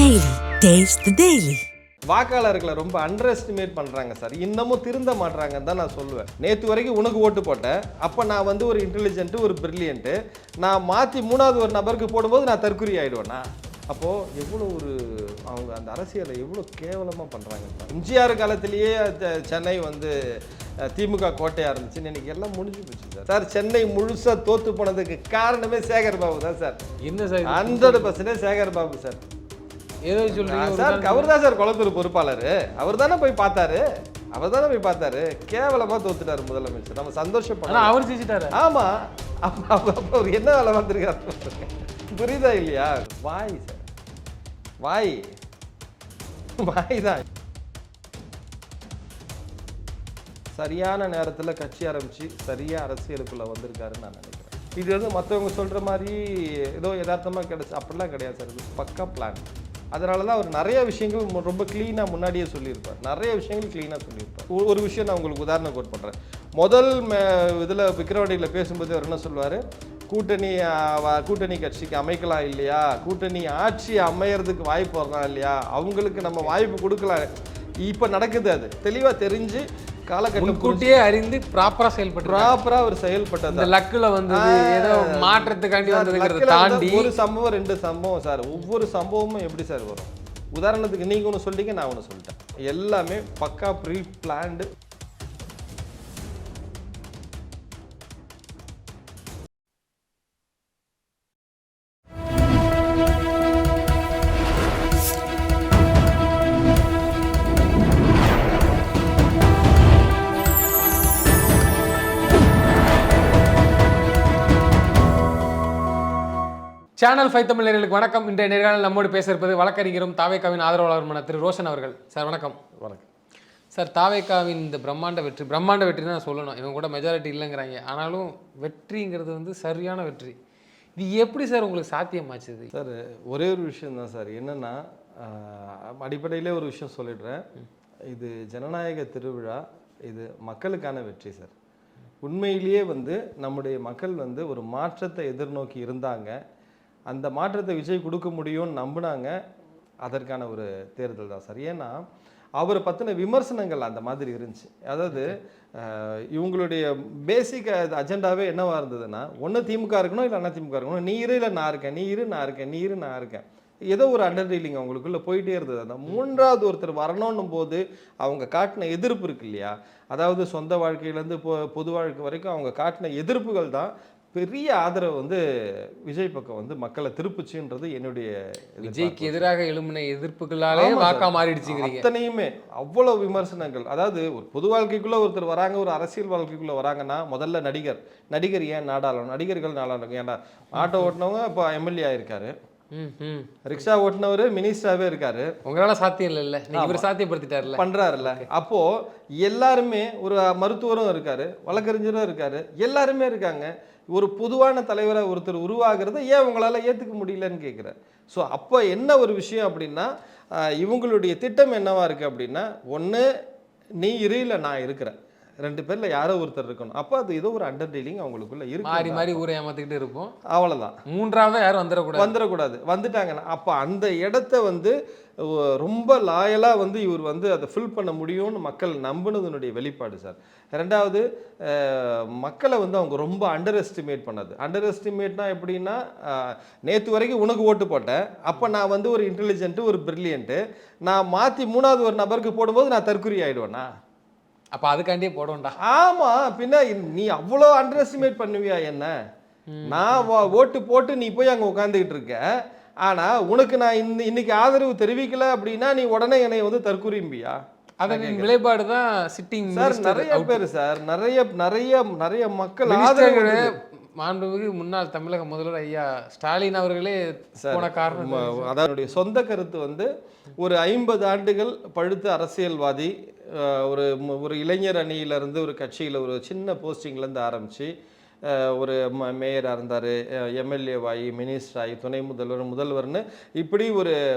Daily. Taste the Daily. வாக்காளர்களை ரொம்ப under estimate பண்ணுறாங்க சார். இன்னமும் திருந்த மாட்றாங்கன்னு தான் நான் சொல்லுவேன். நேற்று வரைக்கும் உனக்கு ஓட்டு போட்டேன், அப்போ நான் வந்து ஒரு இன்டெலிஜென்ட்டு, ஒரு பிரில்லியன்ட்டு. நான் மாற்றி மூணாவது ஒரு நபருக்கு போடும்போது நான் தற்குறி ஆகிடுவேண்ணா. அப்போது எவ்வளோ ஒரு அவங்க அந்த அரசியலை எவ்வளோ கேவலமாக பண்ணுறாங்க சார். எம்ஜிஆர் காலத்திலேயே சென்னை வந்து திமுக கோட்டையாக இருந்துச்சு. இன்னைக்கு எல்லாம் முடிஞ்சு போச்சு சார். சார் சென்னை முழுசாக தோற்று போனதுக்கு காரணமே சேகர் பாபு தான் சார். என்ன சார் 100% சேகர் பாபு சார். ஏதோ சொல்றீங்க சார். அவர் தான் சார் குளத்தூர் பொறுப்பாளர். அவர் தானே போய் பார்த்தாரு. கேவலமா தோத்துட்டாரு முதலமைச்சர். நம்ம சந்தோஷப்படலாம். அவர் ஜெயிச்சிட்டாரு. ஆமா. அப்ப அவர் என்ன வேலை வந்திருக்காரு புரியுதா இல்லையா? வாய் சார், வாய் தான். சரியான நேரத்தில் கட்சி ஆரம்பிச்சு சரியா அரசியலுக்குள்ள வந்திருக்காருன்னு நான் நினைக்கிறேன். இது வந்து மற்றவங்க சொல்ற மாதிரி ஏதோ யதார்த்தமாக கிடைச்சு அப்படிலாம் கிடையாது சார். இது பக்கா பிளான். அதனால தான் அவர் நிறைய விஷயங்கள் ரொம்ப க்ளீனாக முன்னாடியே சொல்லியிருப்பார். நிறைய விஷயங்கள் க்ளீனாக சொல்லியிருப்பார். ஒரு விஷயம் நான் உங்களுக்கு உதாரணம் கோட் பண்ணுறேன். முதல் இதில் விக்கிரவாண்டியில் பேசும்போது அவர் என்ன சொல்லுவார், கூட்டணி கட்சிக்கு அமைக்கலாம் இல்லையா, கூட்டணி ஆட்சி அமையறதுக்கு வாய்ப்பு வரலாம் இல்லையா, அவங்களுக்கு நம்ம வாய்ப்பு கொடுக்கலாம். இப்போ நடக்குது. அது தெளிவாக தெரிஞ்சு காலகட்டம் கூட்டியே அறிந்து ப்ராப்பரா அவர் செயல்பட்டது. இந்த லக்குல வந்து ஏதோ மாற்றத்துக்காண்டி வந்ததுங்கிறத தாண்டி ஒரு சம்பவம் 2 சம்பவம் சார். ஒவ்வொரு சம்பவமும் எப்படி சார் வரும்? உதாரணத்துக்கு நீங்க ஒன்று சொல்லிட்டீங்க, நான் ஒன்று சொல்லிட்டேன். எல்லாமே பக்கா ப்ரீ பிளான்டு. சேனல் 5 தமிழ் நேயர்களுக்கு வணக்கம். இன்றைய நேர்காணல் நம்மோடு பேச இருப்பது வழக்கறிஞரும் தாவேக்காவின் ஆதரவாளருமான திரு ரோஷன் அவர்கள். சார் வணக்கம். வணக்கம் சார். தாவேக்காவின் இந்த பிரம்மாண்ட வெற்றி தான் சொல்லணும். இவங்க கூட மெஜாரிட்டி இல்லைங்கிறாங்க. ஆனாலும் வெற்றிங்கிறது வந்து சரியான வெற்றி. இது எப்படி சார் உங்களுக்கு சாத்தியமாச்சுது? சார் ஒரே ஒரு விஷயம் தான் சார். என்னென்னா அடிப்படையிலே ஒரு விஷயம் சொல்லிடுறேன். இது ஜனநாயக திருவிழா. இது மக்களுக்கான வெற்றி சார். உண்மையிலேயே வந்து நம்முடைய மக்கள் வந்து ஒரு மாற்றத்தை எதிர்நோக்கி இருந்தாங்க. அந்த மாற்றத்தை விஜய் கொடுக்க முடியும்னு நம்பினாங்க. அதற்கான ஒரு தேர்தல் தான் சார். ஏன்னா அவரை பற்றின விமர்சனங்கள் அந்த மாதிரி இருந்துச்சு. அதாவது இவங்களுடைய பேசிக் அஜெண்டாவே என்னவா இருந்ததுன்னா, ஒன்று திமுக இருக்கணும், இல்லை அதிமுக இருக்கணும். நீ இரு, இல்லை நான் இருக்கேன், நீ இரு நான் இருக்கேன். ஏதோ ஒரு அண்டர்டீலிங் அவங்களுக்குள்ள போயிட்டே இருந்தது. அந்த மூன்றாவது ஒருத்தர் வரணும்னும் போது அவங்க காட்டின எதிர்ப்பு இருக்கு இல்லையா, அதாவது சொந்த வாழ்க்கையிலேருந்து பொது வாழ்க்கை வரைக்கும் அவங்க காட்டின எதிர்ப்புகள் தான் பெரிய ஆதரவு வந்து விஜய் பக்கம் வந்து மக்களை திருப்புச்சுன்றது என்னுடைய. விஜய்க்கு எதிராக எழும்பின எதிர்ப்புகளாலே வாக்கா மாறிடுச்சுங்கிறீங்க. அத்தனையுமே அவ்வளோ விமர்சனங்கள். அதாவது ஒரு பொது வாழ்க்கைக்குள்ள ஒருத்தர் வராங்க, ஒரு அரசியல் வாழ்க்கைக்குள்ள வராங்கன்னா முதல்ல நடிகர் ஏன் நாடாளணும், நடிகர்கள் நாடாளணும். ஏன்னா ஆட்டோ ஓட்டினவங்க இப்போ எம்எல்ஏ ஆயிருக்காரு, ரிக்ஷா ஓட்டுனவர் மினிஸ்டராகவே இருக்காரு. உங்களால சாத்தியம் இல்லைல்ல, இவர் சாத்தியப்படுத்திட்டாருல, பண்றாருல்ல. அப்போ எல்லாருமே, ஒரு மருத்துவரும் இருக்காரு, வழக்கறிஞரும் இருக்காரு, எல்லாருமே இருக்காங்க. ஒரு பொதுவான தலைவரை ஒருத்தர் உருவாகிறத ஏன் உங்களால் ஏற்றுக்க முடியலன்னு கேட்குறேன். ஸோ அப்போ என்ன ஒரு விஷயம் அப்படின்னா, இவங்களுடைய திட்டம் என்னவா இருக்குது அப்படின்னா, ஒன்று நீ இரு, இல்லை நான் இருக்கிறேன், 2 பேரில் யாரோ ஒருத்தர் இருக்கணும். அப்போ அது ஏதோ ஒரு அண்டர்டீலிங் அவங்களுக்குள்ள இருக்கு. மாறி ஊரை ஏமாத்திக்கிட்டு இருப்போம். அவ்வளோதான். மூன்றாவது யாரும் வந்துடக்கூடாது. வந்துட்டாங்கன்னா அப்போ அந்த இடத்த வந்து ரொம்ப லாயலாக வந்து இவர் வந்து அதை ஃபில் பண்ண முடியும்னு மக்கள் நம்பினதுனுடைய வெளிப்பாடு சார். 2வது, மக்களை வந்து அவங்க ரொம்ப அண்டர் எஸ்டிமேட்னா எப்படின்னா, நேற்று வரைக்கும் உனக்கு ஓட்டு போட்டேன், அப்போ நான் வந்து ஒரு இன்டெலிஜென்ட்டு, ஒரு பிரில்லியன்ட்டு. நான் மாற்றி மூணாவது ஒரு நபருக்கு போடும்போது நான் தற்குறி ஆகிடுவேண்ணா. அப்போ அதுக்காண்டியே போடுவோம்டா. ஆமாம், பின்ன நீ அவ்வளோ அண்டர் எஸ்டிமேட் பண்ணுவியா என்ன? நான் ஓட்டு போட்டு நீ போய் அங்கே உட்காந்துக்கிட்டு இருக்க. ஆனால் உனக்கு நான் இன்னைக்கு ஆதரவு தெரிவிக்கல அப்படின்னா நீ உடனே என்னை வந்து தற்குறிம்பியா? அதன் விளைபாடு தான் சிட்டிங் சார். நிறைய பேர் சார், நிறைய மக்கள் ஆதரவு. மாண்புமிகு முன்னாள் தமிழக முதல்வர் ஐயா ஸ்டாலின் அவர்களே போன காரணம், அதனுடைய சொந்த கருத்து வந்து, ஒரு 50 ஆண்டுகள் பழுத்த அரசியல்வாதி, ஒரு இளைஞர் அணியிலேருந்து ஒரு கட்சியில் ஒரு சின்ன போஸ்டிங்லேருந்து ஆரம்பித்து ஒரு மேயராக இருந்தார், எம்எல்ஏவாகி, மினிஸ்டர் ஆகி, துணை முதல்வர்னு இப்படி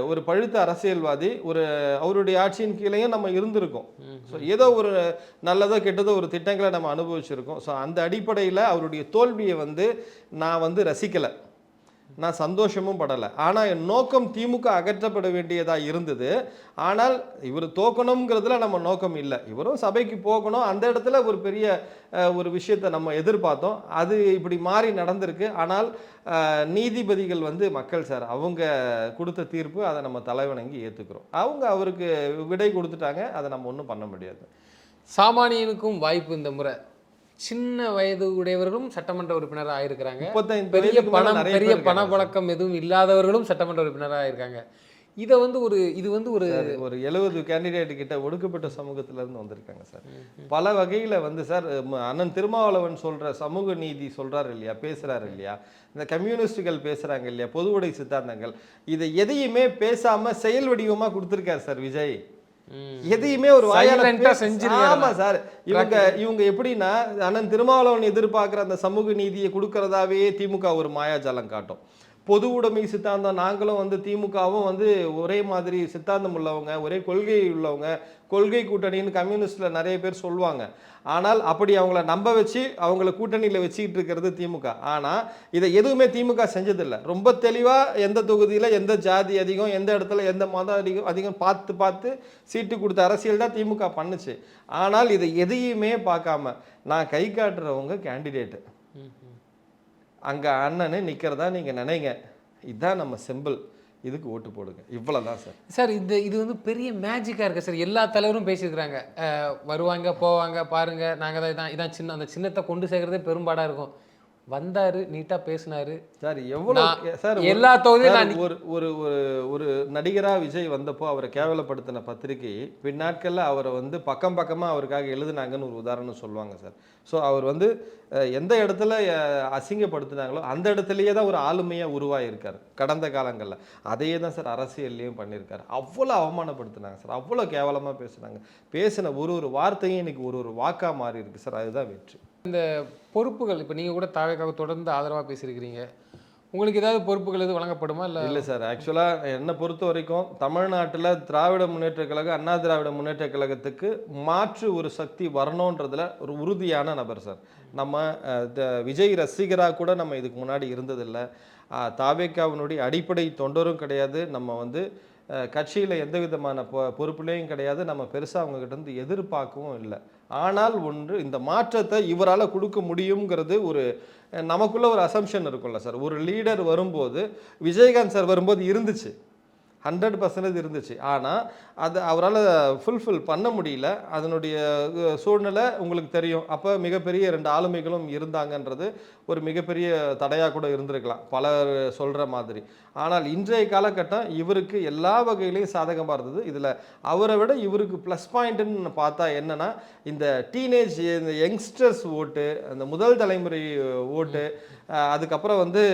ஒரு பழுத்த அரசியல்வாதி, அவருடைய ஆட்சியின் கீழேயும் நம்ம இருந்திருக்கோம். ஸோ ஏதோ ஒரு நல்லதோ கெட்டதோ ஒரு திட்டங்களை நம்ம அனுபவிச்சிருக்கோம். ஸோ அந்த அடிப்படையில் அவருடைய தோல்வியை வந்து நான் வந்து ரசிக்கலை. நான் சந்தோஷமும் படலை. ஆனால் என் நோக்கம் திமுக அகற்றப்பட வேண்டியதாக இருந்தது. ஆனால் இவர் தோக்கணுங்கிறதுல நம்ம நோக்கம் இல்லை. இவரும் சபைக்கு போகணும், அந்த இடத்துல ஒரு பெரிய ஒரு விஷயத்தை நம்ம எதிர்பார்த்தோம். அது இப்படி மாறி நடந்திருக்கு. ஆனால் நீதிபதிகள் வந்து மக்கள் சார், அவங்க கொடுத்த தீர்ப்பு, அதை நம்ம தலைவணங்கி ஏற்றுக்கிறோம். அவங்க அவருக்கு விடை கொடுத்துட்டாங்க, அதை நம்ம ஒன்றும் பண்ண முடியாது. சாமானியனுக்கும் வாய்ப்பு இந்த முறை. சின்ன வயது உடையவர்களும் சட்டமன்ற உறுப்பினராக ஆயிருக்கிறாங்க. 35 பெரிய பணம், நிறைய பெரிய பேர் பண பழக்கம் எதுவும் இல்லாதவர்களும் சட்டமன்ற உறுப்பினராக ஆயிருக்காங்க. இதை வந்து இது வந்து ஒரு 70 கேண்டிடேட் கிட்ட ஒடுக்கப்பட்ட சமூகத்துல இருந்து வந்திருக்காங்க சார். பல வகையில வந்து சார், அண்ணன் திருமாவளவன் சொல்ற சமூக நீதி சொல்றாரு இல்லையா, பேசுறாரு இல்லையா, இந்த கம்யூனிஸ்டுகள் பேசுறாங்க இல்லையா, பொதுவுடை சித்தாந்தங்கள், இதை எதையுமே பேசாம செயல் வடிவமா கொடுத்துருக்காரு சார் விஜய். எதையுமே ஒரு ஆமா சார். இவங்க எப்படின்னா, அண்ணன் திருமாவளவன் எதிர்பார்க்கிற அந்த சமூக நீதியை கொடுக்கறதாவே திமுக ஒரு மாயாஜாலம் காட்டும். பொது உடைமை சித்தாந்தம், நாங்களும் வந்து திமுகவும் வந்து ஒரே மாதிரி சித்தாந்தம் உள்ளவங்க, ஒரே கொள்கை உள்ளவங்க, கொள்கை கூட்டணின்னு கம்யூனிஸ்ட்ல நிறைய பேர் சொல்லுவாங்க. ஆனால் அப்படி அவங்கள நம்ப வச்சு அவங்கள கூட்டணியில் வச்சுக்கிட்டு இருக்கிறது திமுக. ஆனால் இதை எதுவுமே திமுக செஞ்சதில்லை. ரொம்ப தெளிவாக எந்த தொகுதியில் எந்த ஜாதி அதிகம், எந்த இடத்துல எந்த மதம் அதிகம் பார்த்து சீட்டு கொடுத்த அரசியல் தான் திமுக பண்ணுச்சு. ஆனால் இதை எதையுமே பார்க்காம நான் கை காட்டுறவங்க கேண்டிடேட்டு, அங்கே அண்ணனு நிற்கிறதா நீங்கள் நினைங்க, இதுதான் நம்ம சிம்பிள், இதுக்கு ஓட்டு போடுங்க, இவ்வளோதான் சார். சார் இது வந்து பெரிய மேஜிக்காக இருக்குது சார். எல்லா தலைவரும் பேசியிருக்கிறாங்க, வருவாங்க போவாங்க பாருங்க, நாங்கள் தான் இதான் சின்ன, அந்த சின்னத்தை கொண்டு சேர்க்கறதே பெரும்பாடாக இருக்கும். வந்தாரு, நீட்டா பேசினாரு சார். எவ்வளோ சார், எல்லா தொகுதியும் ஒரு ஒரு ஒரு நடிகராக விஜய் வந்தப்போ அவரை கேவலப்படுத்தின பத்திரிகை பின்னாட்களில் அவரை வந்து பக்கமாக அவருக்காக எழுதுனாங்கன்னு ஒரு உதாரணம் சொல்லுவாங்க சார். ஸோ அவர் வந்து எந்த இடத்துல அசிங்கப்படுத்தினாங்களோ அந்த இடத்துலையே தான் ஒரு ஆளுமையாக உருவாகியிருக்காரு கடந்த காலங்களில். அதையே தான் சார் அரசியல்லையும் பண்ணியிருக்காரு. அவ்வளோ அவமானப்படுத்தினாங்க சார், அவ்வளோ கேவலமாக பேசுனாங்க. பேசின ஒரு வார்த்தையும் இன்னைக்கு ஒரு வாக்காக மாறி இருக்கு சார். அதுதான் வெற்றி. இந்த பொறுப்புகள், இப்போ நீங்கள் கூட தாவேக்காக தொடர்ந்து ஆதரவாக பேசியிருக்கிறீங்க, உங்களுக்கு ஏதாவது பொறுப்புகள் எதுவும் வழங்கப்படுமா? இல்லை சார், ஆக்சுவலாக என்னை பொறுத்த வரைக்கும் தமிழ்நாட்டில் திராவிட முன்னேற்ற கழகம், அண்ணா திராவிட முன்னேற்ற கழகத்துக்கு மாற்று ஒரு சக்தி வரணுன்றதுல ஒரு உறுதியான நபர் சார். நம்ம விஜய் ரசிகராக கூட நம்ம இதுக்கு முன்னாடி இருந்ததில்லை. தாவேக்காவினுடைய அடிப்படை தொண்டரும் கிடையாது. நம்ம வந்து கட்சியில் எந்த விதமான பொறுப்புலையும் கிடையாது. நம்ம பெருசாக அவங்ககிட்ட இருந்து எதிர்பார்க்கவும் இல்லை. ஆனால் ஒன்று, இந்த மாற்றத்தை இவரால் கொடுக்க முடியுங்கிறது ஒரு நமக்குள்ள ஒரு அசம்ஷன் இருக்கும்ல சார். ஒரு லீடர் வரும்போது, விஜயகாந்த் சார் வரும்போது இருந்துச்சு, 100% இருந்துச்சு. ஆனால் அது அவரால் ஃபுல்ஃபில் பண்ண முடியல. அதனுடைய சூழ்நிலை உங்களுக்கு தெரியும். அப்போ மிகப்பெரிய 2 ஆளுமைகளும் இருந்தாங்கன்றது ஒரு மிகப்பெரிய தடையாக கூட இருந்திருக்கலாம், பலர் சொல்கிற மாதிரி. ஆனால் இன்றைய காலகட்டம் இவருக்கு எல்லா வகையிலையும் சாதகமாக இருந்தது. இதில் அவரை விட இவருக்கு ப்ளஸ் பாயிண்ட்டுன்னு பார்த்தா என்னென்னா, இந்த டீனேஜ், இந்த யங்ஸ்டர்ஸ் ஓட்டு, அந்த முதல் தலைமுறை ஓட்டு, அதுக்கப்புறம் வந்து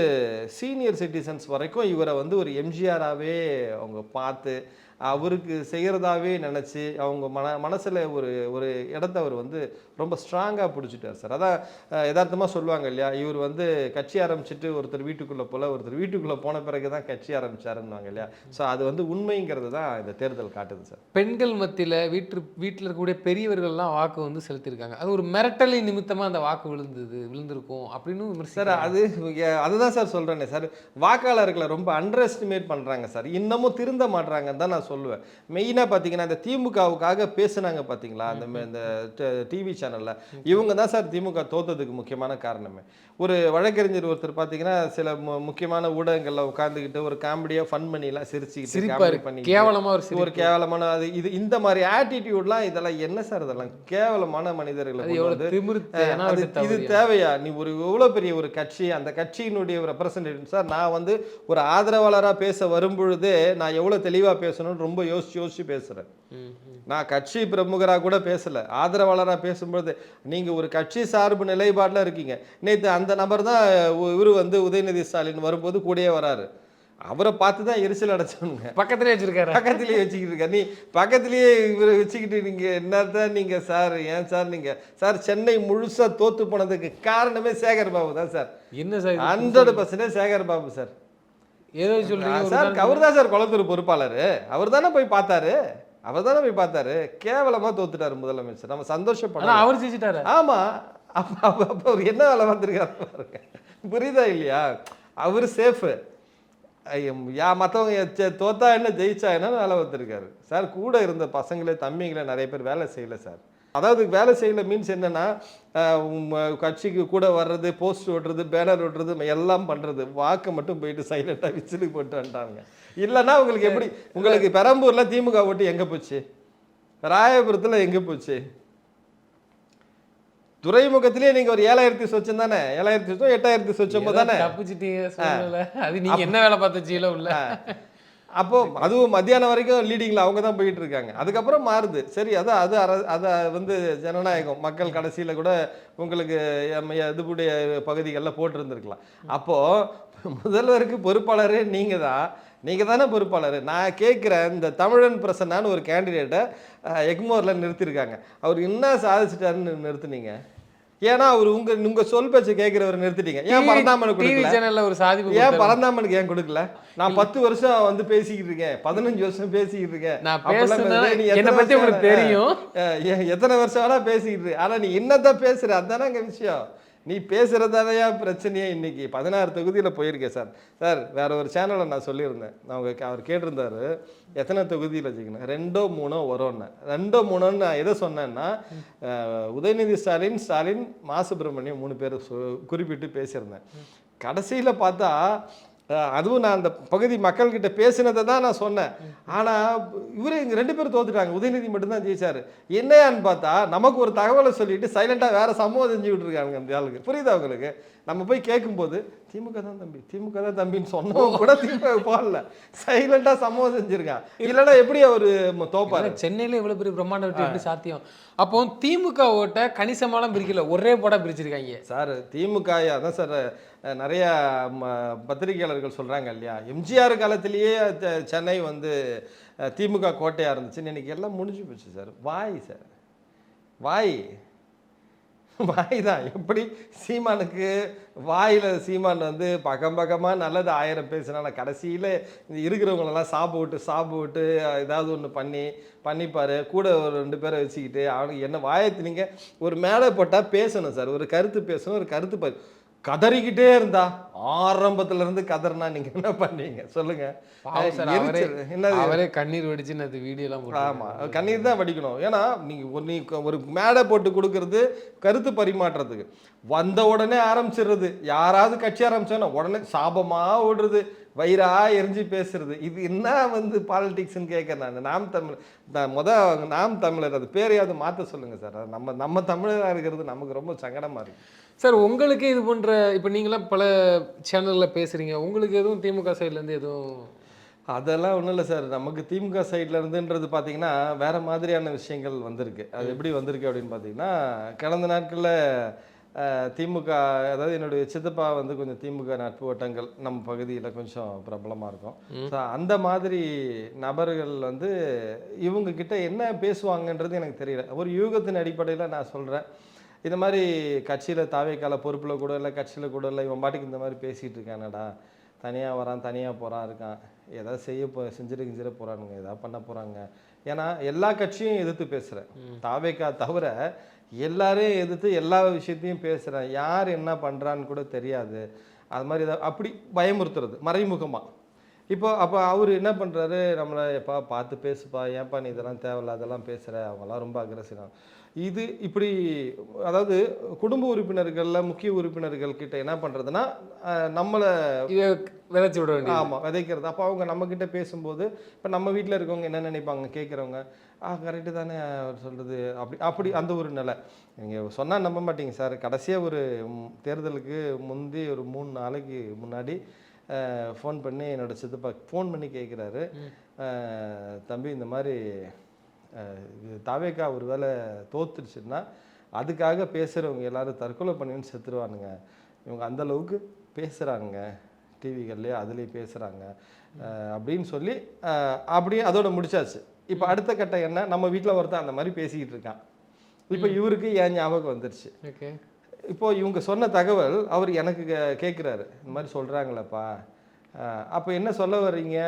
சீனியர் சிட்டிசன்ஸ் வரைக்கும் இவரை வந்து ஒரு எம்ஜிஆராகவே அவங்க பார்த்து அவருக்கு செய்கிறதாவே நினச்சி அவங்க மனசில் ஒரு இடத்த அவர் வந்து ரொம்ப ஸ்ட்ராங்காக பிடிச்சிட்டார் சார். அதான் யதார்த்தமாக சொல்லுவாங்க இல்லையா, இவர் வந்து கட்சி ஆரம்பிச்சுட்டு ஒருத்தர் வீட்டுக்குள்ளே ஒருத்தர் வீட்டுக்குள்ளே போன பிறகு தான் கட்சி ஆரம்பிச்சாருன்னுவாங்க இல்லையா. ஸோ அது வந்து உண்மைங்கிறது தான் இந்த தேர்தல் காட்டுது சார். பெண்கள் மத்தியில் வீட்டில் இருக்கக்கூடிய பெரியவர்கள்லாம் வாக்கு வந்து செலுத்தியிருக்காங்க. அது ஒரு மிரட்டலை நிமித்தமாக அந்த வாக்கு விழுந்திருக்கும் அப்படின்னு சார். அதுதான் சார் சொல்கிறேனே சார், வாக்காளர்களை ரொம்ப அண்டர் எஸ்டிமேட் பண்ணுறாங்க சார். இன்னமும் திருந்த மாட்டுறாங்கன்னு தான் நான் சொல்லுவேன். மெயினாக பார்த்தீங்கன்னா இந்த திமுகவுக்காக பேசுனாங்க பார்த்தீங்களா, அந்த டிவி சேனலில், இவங்க தான் சார் திமுக தோத்ததுக்கு முக்கியமான காரணமே. ஒரு வழக்கறிஞர் ஒருத்தர் பார்த்தீங்கன்னா சில முக்கியமான ஊடகங்களில் உட்காந்துக்கிட்டு ஒரு காமெடியாக ஃபன் பண்ணிலாம் சிரிச்சுக்கிட்டு பண்ணி ஒரு கேவலமான இது இந்த மாதிரி ஆட்டிடியூட்லாம், இதெல்லாம் என்ன சார், இதெல்லாம் கேவலமான மனிதர்களை இது தேவையா? நீ ஒரு எவ்வளோ பெரிய ஒரு கட்சி, அந்த கட்சியினுடைய ரெப்ரசன்டேட்டிவ் சார். நான் வந்து ஒரு ஆதரவாளராக பேச வரும்பொழுதே நான் எவ்வளோ தெளிவாக பேசணும்னு ரொம்ப யோசிச்சு பேசுகிறேன். நான் கட்சி பிரமுகராக கூட பேசலை, ஆதரவாளராக பேசும்பொழுது நீங்கள் ஒரு கட்சி சார்பு நிலைப்பாட்டில் இருக்கீங்க. நேற்று அந்த நபர் தான் இவர் வந்து உதயநிதி ஸ்டாலின் வரும்போது கூடயே வராரு. அவரை பார்த்து தான் எரிச்சல் அடைச்சவங்க. பக்கத்துலேயே வச்சுக்கிட்டு இருக்காரு. நீ பக்கத்துலேயே இவரை வச்சுக்கிட்டு நீங்கள் என்னதான் நீங்கள் சார், ஏன் சார் நீங்கள் சார் சென்னை முழுசாக தோத்து போனதுக்கு காரணமே சேகர் பாபு தான் சார். என்ன சார் 100% சேகர் பாபு சார். ஏதோ சொல்றீங்க சார், அவர் தான் சார் குளத்தூர் பொறுப்பாளர். அவர் தானே போய் பார்த்தாரு. கேவலமாக தோத்துட்டாரு முதலமைச்சர். நம்ம சந்தோஷப்படலாம். அவர் ஜெயிச்சிட்டாரு. ஆமாம். அப்போ அவர் என்ன வேலை பார்த்துருக்காரு பாருங்க. புரியுதா இல்லையா? அவர் சேஃபு. மற்றவங்க தோத்தா என்ன ஜெயிச்சா என்ன வேலை பார்த்துருக்காரு சார். கூட இருந்த பசங்களே தம்பிங்களே நிறைய பேர் வேலை செய்யலை சார். அதாவது வேலை செய்யலை மீன்ஸ் என்னென்னா கட்சிக்கு கூட வர்றது, போஸ்ட் ஓட்டுறது, பேனர் ஓட்டுறது எல்லாம் பண்ணுறது, வாக்கை மட்டும் போயிட்டு சைலண்ட்டாக விசிலுக்கு போட்டு வந்துட்டாங்க. இல்லைன்னா உங்களுக்கு எப்படி, உங்களுக்கு பெரம்பூரில் திமுக ஓட்டு எங்கே போச்சு, ராயபுரத்தில் எங்கே போச்சு, துறைமுகத்திலே நீங்க ஒரு 7000 சொச்சம் தானே, 7000 சொச்சம் 8000 சொச்சம் தானே தப்பிச்சிட்டீங்க. அது நீங்க என்ன வேலை பார்த்தீங்களோ இல்ல. அப்போ அதுவும் மத்தியானம் வரைக்கும் லீடிங்ல அவங்க தான் போயிட்டு இருக்காங்க. அதுக்கப்புறம் மாறுது. சரி, அது வந்து ஜனநாயகம். மக்கள் கடைசியில கூட உங்களுக்கு இதுபுடைய பகுதிகளில் போட்டிருந்துருக்கலாம். அப்போ முதல்வருக்கு பொறுப்பாளரே நீங்க தானே பொறுப்பாளர். நான் கேட்குறேன், இந்த தமிழன் பிரசன்னான்னு ஒரு கேண்டிடேட்டை எக்மோரில் நிறுத்திருக்காங்க. அவர் என்ன சாதிச்சிட்டாருன்னு நிறுத்துனீங்க? ஏன்னா அவர் உங்க சொல் பேச்சு கேட்கிறவர் நிறுத்திட்டீங்க. ஏன் பரந்தாமனுக்கு கொடுக்கல? ஒரு சாதி ஏன் பரந்தாமனுக்கு ஏன் கொடுக்கல? நான் 10 வருஷம் வந்து பேசிக்கிட்டு இருக்கேன், 15 வருஷம் பேசிக்கிட்டு இருக்கேன். தெரியும் எத்தனை வருஷம் வேணா பேசிக்கிட்டு இருக்கு. ஆனா நீ என்னதான் பேசுற, அதுதானே அங்க விஷயம். நீ பேசுகிறதானையா பிரச்சனையே. இன்னைக்கு 16 தொகுதியில் போயிருக்கேன் சார். சார் வேற ஒரு சேனலில் நான் சொல்லியிருந்தேன், அவர் கேட்டிருந்தார் எத்தனை தொகுதியில் வச்சுக்கணும், 2ஓ 3ஓ வரும்னு. 2ஓ 3ஓன்னு நான் எதை சொன்னேன்னா, உதயநிதி ஸ்டாலின் மா சுப்பிரமணியம் 3 பேர் குறிப்பிட்டு பேசியிருந்தேன். கடைசியில் பார்த்தா அதுவும் நான் அந்த பகுதி மக்கள்கிட்ட பேசினதை தான் நான் சொன்னேன். ஆனால் இவரு இங்கே 2 பேரும் தோத்துட்டாங்க, உதயநிதி மட்டும்தான் ஜெயிச்சாரு. என்னையான்னு பார்த்தா நமக்கு ஒரு தகவலை சொல்லிட்டு சைலண்டாக வேற சம்பவம் செஞ்சு விட்டுருக்காங்க அந்த ஆளுக்கு. புரியுதா உங்களுக்கு? நம்ம போய் கேட்கும்போது திமுக தான் தம்பின்னு சொன்னவங்க கூட திமுக போடல, சைலண்டா சம்பவம் செஞ்சிருக்கான். இல்லைன்னா எப்படி அவரு தோப்பாரு? சென்னையில இவ்வளவு பெரிய பிரம்மாண்ட வெற்றி எப்படி சாத்தியம்? அப்போ திமுக ஓட்ட கணிசமான பிரிக்கல, ஒரே போட பிரிச்சிருக்காங்க சார். திமுக அதான் சார் நிறைய பத்திரிகையாளர்கள் சொல்றாங்க இல்லையா, எம்ஜிஆர் காலத்திலேயே சென்னை வந்து திமுக கோட்டையா இருந்துச்சுன்னு. இன்னைக்கு எல்லாம் முடிஞ்சு போச்சு சார். வாய் தான். எப்படி சீமானுக்கு வாயில் சீமான் வந்து பக்கமாக நல்லது 1000 பேசினால கடைசியில் இருக்கிறவங்களெல்லாம் சாப்பு விட்டு ஏதாவது ஒன்று பண்ணிப்பார். கூட ஒரு 2 பேரை வச்சுக்கிட்டு அவனுக்கு என்ன வாயத்தினீங்க. ஒரு மேடை போட்டால் பேசணும் சார், ஒரு கருத்து பேசணும், ஒரு கருத்து கதறிக்கிட்டே இருந்தா ஆரம்பத்துல இருந்து கதறினா நீங்க என்ன பண்ணீங்க சொல்லுங்க? அவரே கண்ணீர் வடிச்சு வீடியோலாம். ஆமா, கண்ணீர் தான் வடிக்கணும். ஏன்னா நீங்க ஒரு மேடை போட்டு கொடுக்கறது கருத்து பரிமாற்றத்துக்கு, வந்த உடனே ஆரம்பிச்சிடுறது. யாராவது கட்சி ஆரம்பிச்சோன்னா உடனே சாபமா ஓடுறது, வயிறா எரிஞ்சு பேசுறது. இது என்ன வந்து பாலிடிக்ஸ்ன்னு கேட்கறேன் நான். நாம் தமிழர் அது பேரையாவது மாற்ற சொல்லுங்க சார். நம்ம தமிழராக இருக்கிறது நமக்கு ரொம்ப சங்கடமா இருக்கு சார். உங்களுக்கு இது போன்ற இப்போ நீங்களாம் பல சேனலில் பேசுகிறீங்க, உங்களுக்கு எதுவும் திமுக சைட்லேருந்து எதுவும்? அதெல்லாம் ஒன்றும் இல்லை சார். நமக்கு திமுக சைடில் இருந்துன்றது பார்த்தீங்கன்னா வேறு மாதிரியான விஷயங்கள் வந்திருக்கு. அது எப்படி வந்திருக்கு அப்படின்னு பார்த்தீங்கன்னா, கடந்த நாட்களில் திமுக, அதாவது என்னுடைய சித்தப்பா வந்து கொஞ்சம் திமுக நட்பு வட்டங்கள் நம்ம பகுதியில் கொஞ்சம் பிரபலமாக இருக்கும். ஸோ அந்த மாதிரி நபர்கள் வந்து இவங்கக்கிட்ட என்ன பேசுவாங்கன்றது எனக்கு தெரியல. ஒரு யூகத்தின் அடிப்படையில் நான் சொல்கிறேன், இந்த மாதிரி கட்சியில் தாவேக்கால பொறுப்பில் கூட இல்லை, கட்சியில் கூட இல்லை, இவன் பாட்டுக்கு இந்த மாதிரி பேசிகிட்டு இருக்கானடா, தனியாக வரான் தனியாக போகிறான் இருக்கான், ஏதாவது செஞ்சிட போகிறானுங்க, ஏதாவது பண்ண போகிறாங்க. ஏன்னா எல்லா கட்சியும் எதிர்த்து பேசுகிறேன், தாவேக்கா தவிர எல்லாரையும் எதிர்த்து எல்லா விஷயத்தையும் பேசுகிறேன். யார் என்ன பண்ணுறான்னு கூட தெரியாது. அது மாதிரி ஏதாவது அப்படி பயமுறுத்துறது மறைமுகமாக. அப்போ அவர் என்ன பண்ணுறாரு, நம்மளை எப்பா பார்த்து பேசுப்பா, ஏன்ப்பா நீ இதெல்லாம் தேவையில்லாதெல்லாம் பேசுகிற, அவங்களாம் ரொம்ப அக்ரெசிவாக இது இப்படி. அதாவது குடும்ப உறுப்பினர்களில் முக்கிய உறுப்பினர்கள் கிட்ட என்ன பண்ணுறதுன்னா நம்மளை விதைச்சி விட வேண்டிய. ஆமாம், விதைக்கிறது. அப்போ அவங்க நம்மக்கிட்ட பேசும்போது இப்போ நம்ம வீட்டில் இருக்கவங்க என்ன நினைப்பாங்க, கேட்குறவங்க கரெக்டு தானே அவர் சொல்கிறது, அப்படி அந்த ஒரு நிலை. நீங்கள் சொன்னால் நம்ப மாட்டீங்க சார். கடைசியாக ஒரு தேர்தலுக்கு முந்தி ஒரு 3 நாளைக்கு முன்னாடி ஃபோன் பண்ணி என்னோட சித்தப்பா ஃபோன் பண்ணி கேட்குறாரு, தம்பி இந்த மாதிரி தாவேக்கா ஒரு வேளை தோத்துருச்சுன்னா அதுக்காக பேசுகிறவங்க எல்லாரும் தற்கொலை பண்ணின்னு செத்துருவானுங்க, இவங்க அந்தளவுக்கு பேசுகிறாங்க, டிவிகள்லேயே அதுலேயே பேசுகிறாங்க அப்படின்னு சொல்லி அப்படியே அதோட முடிச்சாச்சு. இப்போ அடுத்த கட்டம் என்ன, நம்ம வீட்டில் ஒருத்தன் அந்த மாதிரி பேசிக்கிட்டு இருக்கான். இப்போ இவருக்கு என் ஞாபகம் வந்துருச்சு. இப்போது இவங்க சொன்ன தகவல் அவர் எனக்கு கேட்குறாரு, இந்த மாதிரி சொல்கிறாங்களப்பா, அப்போ என்ன சொல்ல வர்றீங்க,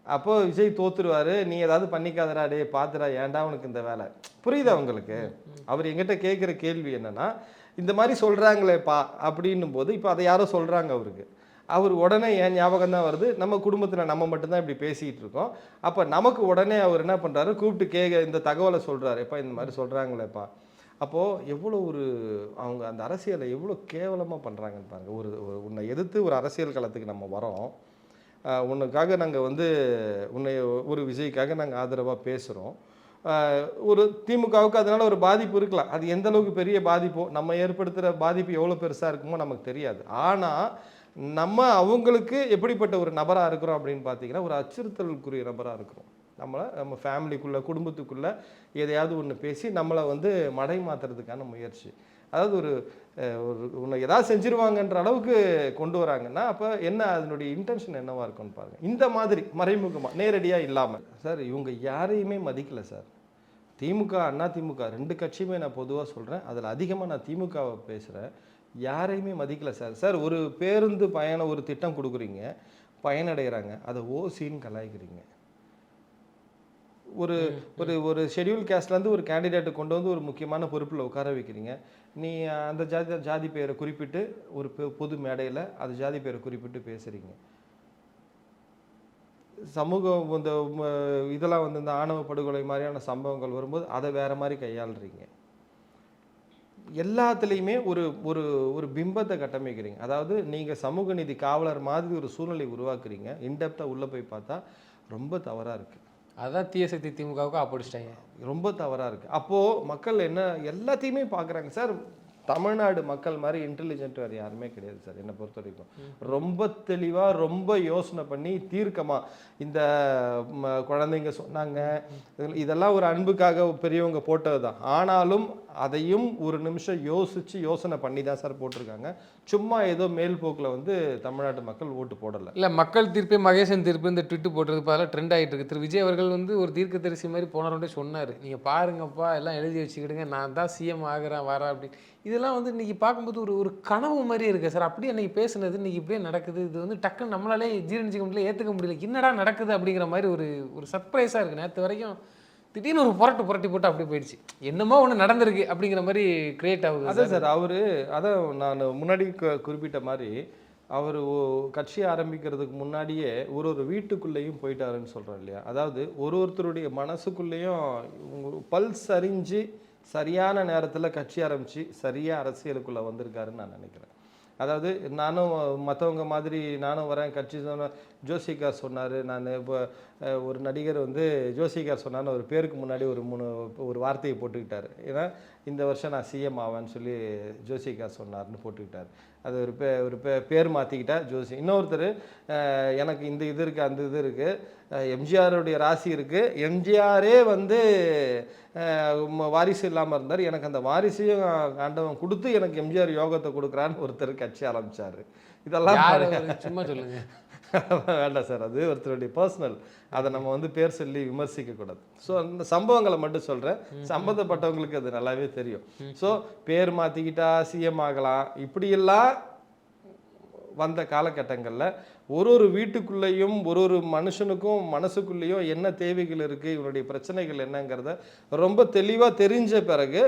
அப்போது விஜய் தோத்துருவார், நீ ஏதாவது பண்ணிக்காதரா, டே பார்த்துடா, ஏன்டா உனக்கு இந்த வேலை. புரியுதா உங்களுக்கு? அவர் எங்கிட்ட கேட்குற கேள்வி என்னென்னா, இந்த மாதிரி சொல்கிறாங்களேப்பா அப்படின்னும் போது இப்போ அதை யாரோ சொல்கிறாங்க அவருக்கு. அவர் உடனே என் ஞாபகம் தான் வருது, நம்ம குடும்பத்தில் நம்ம மட்டும்தான் இப்படி பேசிகிட்டு இருக்கோம். அப்போ நமக்கு உடனே அவர் என்ன பண்ணுறாரு, கூப்பிட்டு இந்த தகவலை சொல்கிறாரு, எப்பா இந்த மாதிரி சொல்கிறாங்களேப்பா. அப்போது எவ்வளோ ஒரு அவங்க அந்த அரசியலை எவ்வளோ கேவலமாக பண்ணுறாங்கன்னு பாருங்கள். உன்னை எதிர்த்து ஒரு அரசியல் களத்துக்கு நம்ம வரோம், உன்னுக்காக நாங்கள் உன்னை ஒரு விஜய்க்காக நாங்கள் ஆதரவாக பேசுகிறோம். ஒரு திமுகவுக்கு அதனால் ஒரு பாதிப்பு இருக்கலாம், அது எந்த அளவுக்கு பெரிய பாதிப்போ, நம்ம ஏற்படுத்துகிற பாதிப்பு எவ்வளோ பெருசாக இருக்குமோ நமக்கு தெரியாது. ஆனால் நம்ம அவங்களுக்கு எப்படிப்பட்ட ஒரு நபராக இருக்கிறோம் அப்படின்னு பார்த்தீங்கன்னா, ஒரு அச்சுறுத்தலுக்குரிய நபராக இருக்கிறோம். நம்ம ஃபேமிலிக்குள்ளே குடும்பத்துக்குள்ளே எதையாவது ஒன்று பேசி நம்மளை மடை மாற்றுறதுக்கான முயற்சி. அதாவது ஒரு உன்னை எதாவது செஞ்சிருவாங்கன்ற அளவுக்கு கொண்டு வராங்கன்னா, அப்போ என்ன அதனுடைய இன்டென்ஷன் என்னவாக இருக்குன்னு பாருங்கள். இந்த மாதிரி மறைமுகமாக நேரடியாக இல்லாமல் சார் இவங்க யாரையுமே மதிக்கலை சார். திமுக அதிமுக 2 கட்சியுமே நான் பொதுவாக சொல்கிறேன், அதில் அதிகமாக நான் திமுகவை பேசுகிறேன். யாரையுமே மதிக்கலை சார். சார் ஒரு பேருந்து பயணம் ஒரு திட்டம் கொடுக்குறீங்க, பயனடைகிறாங்க, அதை ஓசின்னு கலாய்க்கிறீங்க. ஒரு ஒரு ஒரு ஷெட்யூல் கேஸ்ட்லேருந்து ஒரு கேண்டிடேட்டை கொண்டு ஒரு முக்கியமான பொறுப்பில் உட்கார வைக்கிறீங்க. நீ அந்த ஜாதி பெயரை குறிப்பிட்டு ஒரு பொது மேடையில் அது ஜாதி பெயரை குறிப்பிட்டு பேசுகிறீங்க. சமூகம் இதெல்லாம் இந்த ஆணவ படுகொலை மாதிரியான சம்பவங்கள் வரும்போது அதை வேறு மாதிரி கையாளுறீங்க. எல்லாத்துலேயுமே ஒரு ஒரு ஒரு பிம்பத்தை கட்டமைக்கிறீங்க. அதாவது நீங்கள் சமூக நீதி காவலர் மாதிரி ஒரு சூழ்நிலை உருவாக்குறீங்க. இன்டெப்த்தாக உள்ளே போய் பார்த்தா ரொம்ப தவறாக இருக்குது. அதான் தீய சக்தி திமுகவுக்கு ஆப்படிச்சிட்டாங்க. ரொம்ப தவறாக இருக்குது. அப்போது மக்கள் என்ன எல்லாத்தையுமே பார்க்குறாங்க சார். தமிழ்நாடு மக்கள் மாதிரி இன்டெலிஜென்ட் வேறு யாருமே கிடையாது சார் என்னை பொறுத்த வரைக்கும். ரொம்ப தெளிவாக ரொம்ப யோசனை பண்ணி தீர்க்கமாக இந்த குழந்தைங்க சொன்னாங்க, இதெல்லாம் ஒரு அன்புக்காக பெரியவங்க போட்டது தான். ஆனாலும் அதையும் ஒரு நிமிஷம் யோசனை பண்ணி தான் சார் போட்டிருக்காங்க. சும்மா ஏதோ மேல் போக்கில் தமிழ்நாட்டு மக்கள் ஓட்டு போடலை. இல்லை, மக்கள் தீர்ப்பே மகேசன் தீர்ப்பு இந்த ட்விட்டு போடுறது பதிலாக ட்ரெண்ட் ஆகிட்டு இருக்கு. திரு விஜய் அவர்கள் ஒரு தீர்க்க தரிசி மாதிரி போனவரோட சொன்னார், நீங்கள் பாருங்கப்பா எல்லாம் எழுதி வச்சுக்கிடுங்க, நான் தான் சிஎம் ஆகிறேன் வரேன் அப்படின்னு. இதெல்லாம் இன்றைக்கி பார்க்கும்போது ஒரு கனவு மாதிரி இருக்குது சார். அப்படியே அன்றைக்கி பேசுனது இன்றைக்கி இப்படியே நடக்குது. இது டக்குன்னு நம்மளாலே ஜீரணிச்சிக்க முடியல, ஏற்றுக்க முடியல, என்னடா நடக்குது அப்படிங்கிற மாதிரி ஒரு சர்ப்ரைஸாக இருக்குது. நேற்று வரைக்கும் திடீர்னு ஒரு புரட்டி போட்டு அப்படியே போயிடுச்சு. என்னமோ ஒன்று நடந்திருக்கு அப்படிங்கிற மாதிரி கிரியேட் ஆகுது. அதான் சார் அதான் நான் முன்னாடி குறிப்பிட்ட மாதிரி அவர் கட்சி ஆரம்பிக்கிறதுக்கு முன்னாடியே ஒரு வீட்டுக்குள்ளேயும் போயிட்டாருன்னு சொல்கிறோம் இல்லையா. அதாவது ஒருத்தருடைய மனசுக்குள்ளேயும் பல்ஸ் அறிஞ்சு சரியான நேரத்தில் கட்சி ஆரம்பித்து சரியாக அரசியலுக்குள்ளே வந்திருக்காருன்னு நான் நினைக்கிறேன். அதாவது நானும் மற்றவங்க மாதிரி நானும் வரேன், கட்சி ஜோசிகார் சொன்னார். நான் இப்போ ஒரு நடிகர் ஜோசிகார் சொன்னான்னு ஒரு பேருக்கு முன்னாடி ஒரு வார்த்தையை போட்டுக்கிட்டார். ஏன்னா இந்த வருஷம் நான் சிஎம் ஆவேன்னு சொல்லி ஜோசிகார் சொன்னார்னு போட்டுக்கிட்டார். அது ஒரு பேர் மாற்றிக்கிட்டா ஜோசி. இன்னொருத்தர் எனக்கு இந்த இது இருக்குது அந்த இது இருக்குது, எம்ஜிஆருடைய ராசி இருக்குது, எம்ஜிஆரே வாரிசு இல்லாமல் இருந்தார், எனக்கு அந்த வாரிசையும் ஆண்டவன் கொடுத்து எனக்கு எம்ஜிஆர் யோகத்தை கொடுக்குறான்னு ஒருத்தர் கட்சி ஆரம்பித்தார். இதெல்லாம் சும்மா சொல்லுங்க வேண்டாம் சார், அது ஒருத்தருடைய பர்சனல், அதை நம்ம பேர் சொல்லி விமர்சிக்கக்கூடாது. ஸோ அந்த சம்பவங்களை மட்டும் சொல்கிறேன், சம்மந்தப்பட்டவங்களுக்கு அது நல்லாவே தெரியும். ஸோ பேர் மாற்றிக்கிட்டா சிஎம் ஆகலாம் இப்படியெல்லாம் வந்த காலகட்டங்களில் ஒரு வீட்டுக்குள்ளேயும் ஒரு மனுஷனுக்கும் மனசுக்குள்ளேயும் என்ன தேவைகள் இருக்குது, இவனுடைய பிரச்சனைகள் என்னங்கிறத ரொம்ப தெளிவாக தெரிஞ்ச பிறகு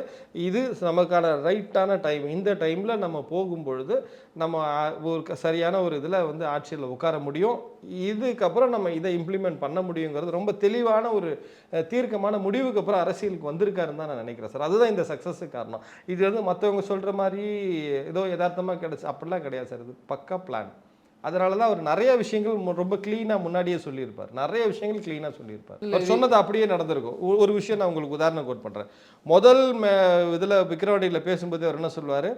இது நமக்கான ரைட்டான டைம், இந்த டைமில் நம்ம போகும்பொழுது நம்ம ஒரு சரியான ஒரு இதில் ஆட்சியில் உட்கார முடியும். இதுக்கப்புறம் நம்ம இதை இம்ப்ளிமெண்ட் பண்ண முடியுங்கிறது ரொம்ப தெளிவான ஒரு தீர்க்கமான முடிவுக்கு அப்புறம் அரசியலுக்கு வந்திருக்காருன்னு தான் நான் நினைக்கிறேன் சார். அதுதான் இந்த சக்ஸஸுக்கு காரணம். இது மற்றவங்க சொல்கிற மாதிரி ஏதோ யதார்த்தமாக கிடைச்சி அப்படிலாம் கிடையாது சார். இது பக்கா பிளான். அதனால தான் அவர் நிறைய விஷயங்கள் ரொம்ப க்ளீனாக முன்னாடியே சொல்லியிருப்பார். நிறைய விஷயங்கள் க்ளீனாக சொல்லியிருப்பார். அவர் சொன்னது அப்படியே நடந்திருக்கும். ஒரு விஷயம் நான் உங்களுக்கு உதாரணம் கோட் பண்ணுறேன். முதல் இதில் விக்கிரவாண்டியில் பேசும்போது அவர் என்ன சொல்லுவார்,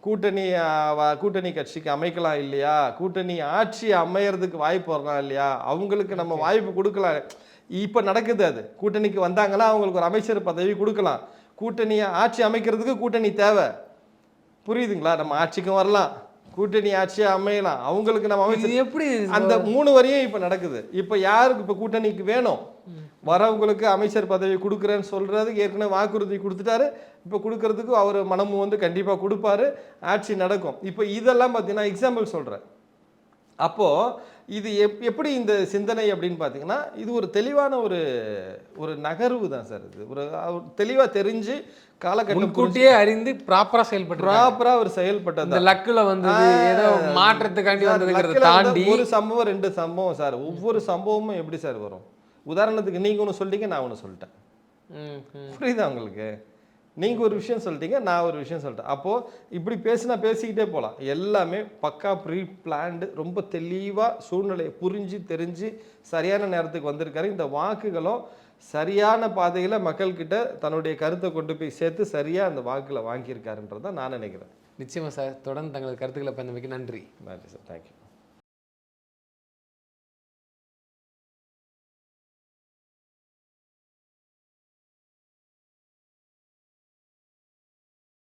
கூட்டணி கட்சிக்கு அமைக்கலாம் இல்லையா, கூட்டணி ஆட்சி அமையறதுக்கு வாய்ப்பு வரலாம் இல்லையா, அவங்களுக்கு நம்ம வாய்ப்பு கொடுக்கலாம். இப்போ நடக்குது, அது கூட்டணிக்கு வந்தாங்களா அவங்களுக்கு ஒரு அமைச்சர் பதவி கொடுக்கலாம். கூட்டணியை ஆட்சி அமைக்கிறதுக்கு கூட்டணி தேவை, புரியுதுங்களா? நம்ம ஆட்சிக்கும் வரலாம், கூட்டணி ஆட்சியை அமையலாம், அவங்களுக்கு நம்ம அமைச்சர் எப்படி அந்த 3 வரையும் இப்போ நடக்குது. இப்போ யாருக்கு இப்போ கூட்டணிக்கு வேணும், வரவங்களுக்கு அமைச்சர் பதவி கொடுக்குறேன்னு சொல்கிறதுக்கு ஏற்கனவே வாக்குறுதி கொடுத்துட்டாரு. இப்போ கொடுக்கறதுக்கு அவர் மனமும் கண்டிப்பாக கொடுப்பாரு, ஆட்சி நடக்கும். இப்போ இதெல்லாம் பார்த்தீங்கன்னா எக்ஸாம்பிள் சொல்கிறேன். அப்போது இது எப்படி இந்த சிந்தனை அப்படின்னு பார்த்தீங்கன்னா இது ஒரு தெளிவான ஒரு நகர்வு தான் சார். இது ஒரு தெளிவாக தெரிஞ்சு காலகட்டம் முன்கூட்டியே அறிந்து ப்ராப்பரா செயல்பட்டு ப்ராப்பரா அவர் செயல்பட்டது. இந்த லக்குல வந்து ஏதோ மாற்றத்துக்காண்டி வந்ததுங்கிறத தாண்டி ஒரு சம்பவம் 2 சம்பவம் சார். ஒவ்வொரு சம்பவமும் எப்படி சார் வரும்? உதாரணத்துக்கு நீங்க ஒன்று சொல்லிட்டீங்க, நான் ஒன்று சொல்லிட்டேன். புரியுதா உங்களுக்கு? நீங்க ஒரு விஷயம் சொல்லிட்டீங்க, நான் ஒரு விஷயம் சொல்லிட்டேன். அப்போ இப்படி பேசிக்கிட்டே போகலாம். எல்லாமே பக்கா ப்ரீ பிளான்டு, ரொம்ப தெளிவா சூழ்நிலையை புரிஞ்சு தெரிஞ்சு சரியான நேரத்துக்கு வந்திருக்காரு. இந்த வாக்குகளும் சரியான பாதையில மக்கள்கிட்ட தன்னுடைய கருத்தை கொண்டு போய் சேர்த்து சரியா அந்த வாக்குகளை வாங்கியிருக்காருன்றதான் நான் நினைக்கிறேன். நிச்சயமா சார். தொடர்ந்து தங்களது கருத்துக்களை பயந்தமைக்கு நன்றி. நன்றி சார். தேங்க்யூ.